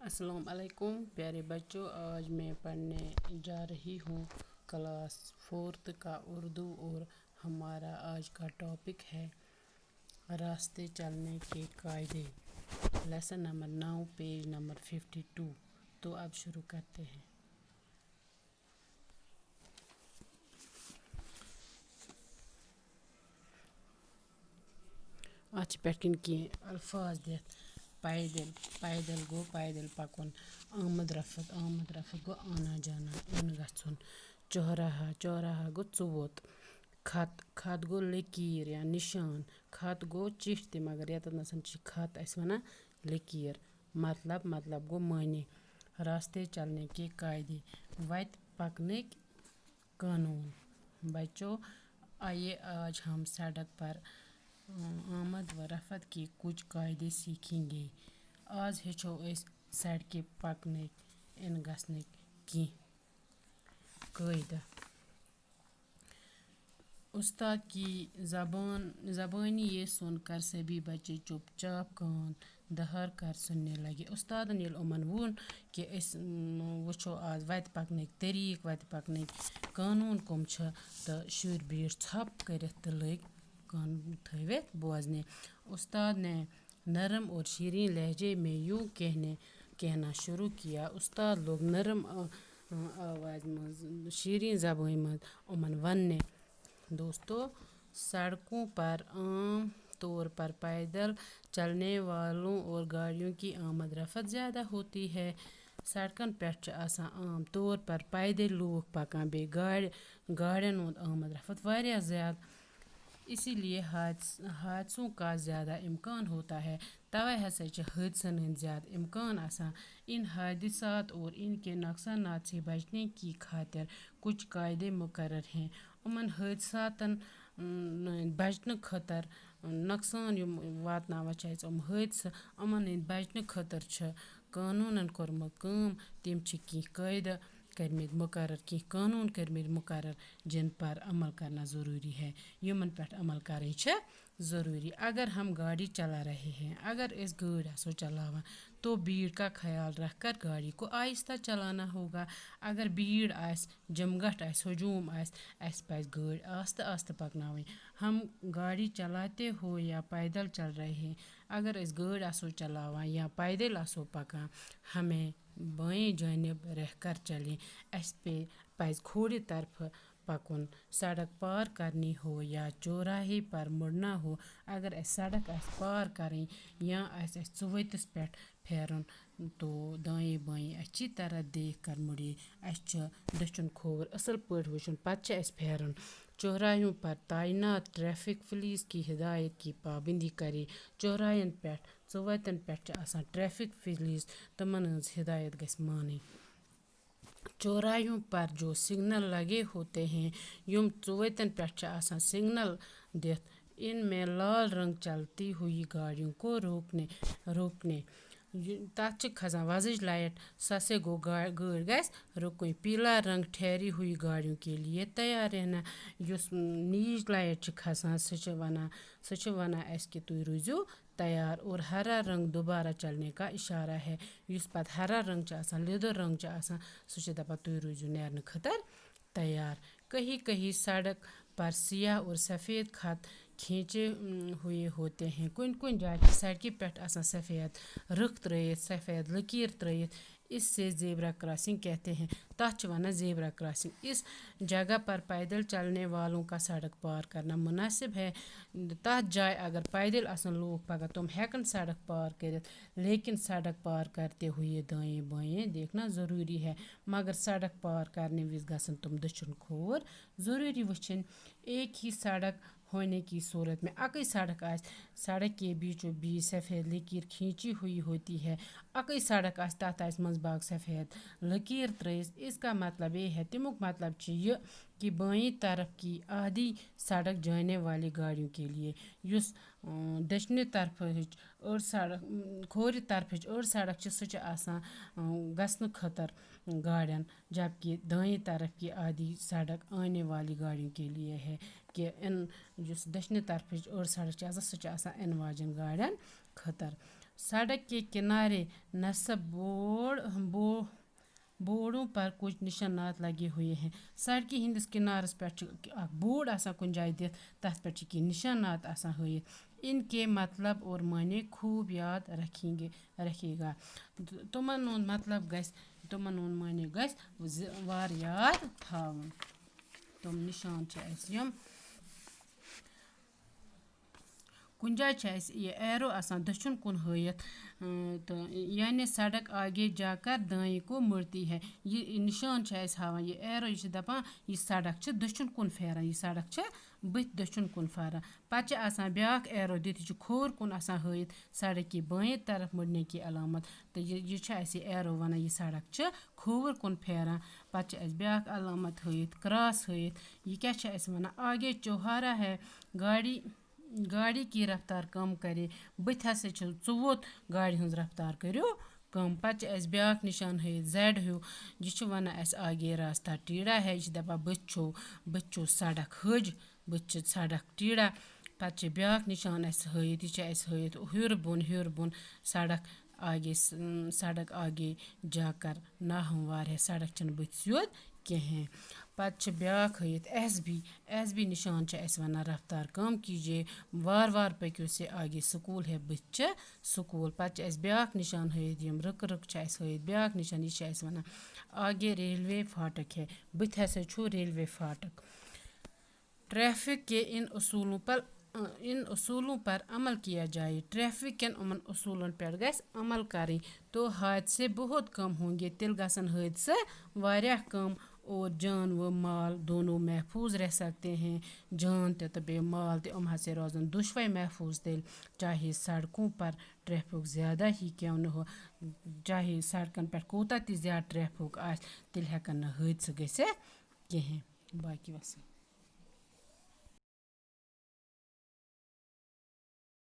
अस्सलाम वालेकुम प्यारे बच्चों। आज मैं पढ़ने जा रही हूँ क्लास 4th का उर्दू और हमारा आज का टॉपिक है रास्ते चलने के कायदे। Lesson number 9 page number 52। तो अब शुरू करते हैं। अच्छे पैटर्न की अल्फाज दित पैदल पैदल गो पैदल पकुन, आमद रफत गो आना जाना इन गछुन, चौराहा चौराहा गो चुवत, खत गो लकीर या निशान, खत गो चिट्ठी मगर यत नसन खत अस वना लकीर, मतलब गो मानी, रास्ते चलने के कायदे, वत पकने कानून। बच्चों आइए आज हम सड़क पर आमद व रफ़त के कुछ कायदे सीखेंगे। आज हेचो अस सड़कें पकने इन गसने की कायदा। उस्ताद की ज़बानी ये सुनकर सभी बच्चे चुपचाप कान दहार कर सुनने लगे। उस्तादन येल उमन वोन कि अस वुचो आज वत पकने तरीक वत पकने कानून कम छ तो शुर बीठ छप करित तो लग कान थवित बोजने। उस्ताद ने नरम और शीरीन लहजे में यूं कहना शुरू किया। उस्ताद लोग नरम आवाज़ में शीरीन ज़बान में उमन वन्ने। दोस्तों सड़कों पर आम तौर पर पैदल चलने वालों और गाड़ियों की आमद रफ्त ज़्यादा होती है। सड़कन पे आम तौर पर पैदल लोग पकान बे गाड़ियों और आमद रफ्त वारिया ज़्यादा, इसीलिए हादसों का ज़्यादा इम्कान होता है। तवे हसा हादसन हंद ज़्यादा इम्कान आसान। इन हादसात और इनके नुकसानात से बचने की खातिर कुछ कायदे मुकर्रर हैं। उमन हादसातन बचने खतर नुकसान युम वातनावन हादसा उमन बचने खतर कानूनन कोरमुत काम। तिम की कायदा करमित मुकर्रर की कानून करमित मुकर्रर जिन पर अमल करना ज़रूरी है। यमन पे अमल करें ज़रूरी। अगर हम गाड़ी चला रहे हैं, अगर इस गाड़ी आसो चलावा तो भीड़ का ख्याल रखकर गाड़ी को आहिस्ता चलाना होगा। अगर भीड़ आस जमघट आस हजूम आस पस गाड़ी आस्ते आस्ते पकनावी। हम गाड़ी चलाते हो या पैदल चल रहे हैं, अगर इस गाड़ी आसो चलावा या पैदल आसो पका, हमें बाएं जानिब रहकर चलें। अस पे पस खोड़ी तरफ पकुन। सड़क पार करनी हो या चौराहे पर मुड़ना हो, अगर अस सड़क पार करें या अस चुवतस पे फेरन तो दाएं बाएं अच्छी तरह देख कर मुड़े। अस दचुन खोवर असल पट वुचुन पत अस फेरन। चौराहों पर तैनात ट्रैफिक पुलिस की हिदायत की पाबंदी करें। चौराहन पे चुवतन पे ट्रैफिक पुलिस तमन हंस हिदायत गस मानी। चौराहों पर जो सिग्नल लगे होते हैं, युम चुवतन पे सिग्नल दित, इनमें लाल रंग चलती हुई गाड़ियों को रोकने तथ खसान वजज लाइट ससे गो गाड़ गस रुकुन। पीला रंग ठहरी हुई गाड़ियों के लिए तैयार रहना। युस नीच लाइट खसान सच वना अस कि तुम रूजो तैयार। और हरा रंग दोबारा चलने का इशारा है। युस पत हरा रंग लिदर रंग सच दपा तुम रूजो नेरन खतर तैयार। कहीं कहीं सड़क पर सियाह और सफ़ेद खत खींचे हुए होते हैं। कुन जाए सड़क पे सफ़ेद रुख त्रयित सफ़ेद लकीर त्रयित, इससे ज़ेब्रा क्रॉसिंग कहते हैं। तथ वना ज़ेब्रा क्रॉसिंग। इस जगह पर पैदल चलने वालों का सड़क पार करना मुनासिब है। तथ जाए अगर पैदल आसन लोग पका तुम हेकन सड़क पार कर, लेकिन सड़क पार करते हुए दाएं बाएं देखना ज़रूरी है। मगर सड़क पार करने विज गसन तुम दचुन खोर ज़रूरी वुचन। एक ही सड़क होने की सूरत में अकई सड़क के बीचों बीच सफ़ेद लकीर खींची हुई होती है। अकई सड़क तथ मजबाग सफ़ेद लकीर त्रयिस। इसका मतलब ये है, तमुक मतलब ये कि बाईं तरफ की आधी सड़क जाने वाली गाड़ियों के लिए, युस दक्षिणी तरफ और सड़क खोर तरफ और सड़क सह गसन खतर गाड़ियन, जबकि दाएं तरफ की आधी सड़क आने वाली गाड़ियों के लिए है कि इन दक्षिणी तरफ और सड़क सह इन वाजन गाड़ियन खतर। सड़क के किनारे नस्ब बोर्डों पर कुछ निशानात लगे हुए हैं। सड़की हिंदिस किनारस पे बोर्ड आसान कुछ जाए दित तथ पे कि निशानात आसान हयित। इनके मतलब और मायने खूब याद रखिएगा। तुमन उन मतलब गस तुमन उन मायने गस वार याद थावन। तुम निशान यम कुन जाए ये एरो आसान दक्षिण कुन हयित तो यानी सड़क आगे जाकर दाएं को मुड़ती है। ये निशान हावन ये एरो ये दपान ये सड़क दक्षिण कुन फेरान ये सड़क बथ दक्षिण कुन फेरान पे आसान ब्याक एरो दित यह खोर कुन आसान हयित सड़क की बाएं तरफ मुड़ने की अलामत। तो ये एरो वन यह सड़क खोवर कुन फेरान पे ब्याक अलामत हयित क्रॉस हयित। यह क्या वन आगे चौहारा है गाड़ी की रफ्तार कम करे बथ हसा चोत गाड़ी हज रफ्तार करो कम। पे ब्याक निशान है जेड हूँ यह वन आगे रास्ता टीड़ा है यह दपा बच्चो सड़क हज बच सड़क टीड़ा। पे ब्याक निशान हयित यह हयित हुर बुन सड़क आगे जाकर ना हमवार है सड़क बथ सियोद कहें। पे ब्याक हयित एस बी निशान वन रफ्तार कम कीजिए वार वार पक्यो से आगे स्कूल है बथ स्कूल। पे ब्याक निशान हयित यम रुक हयित ब्याक निशान यह वन आगे रेलवे फाटक है बथ हसा रेलवे फाटक। ट्रैफिक के इन उसूलों पर अमल किया जाए। ट्रैफिक के उमन उसूलों पर गस अमल करें तो हादसे बहुत कम होंगे। तिल गसन हादसे वारियाह कम और जान व माल दोनों महफूज रह सकते हैं। जान तो बे माल तो हसे रोजन दुश्वई महफूज तिल चाहे सड़कों पर ट्रैफिक ज़्यादा ही क्यों न हो चाहे सड़कन पे कोता ज़्यादा ट्रैफिक आस तिल हेकन हादसे गसित कहें। बाकी वस।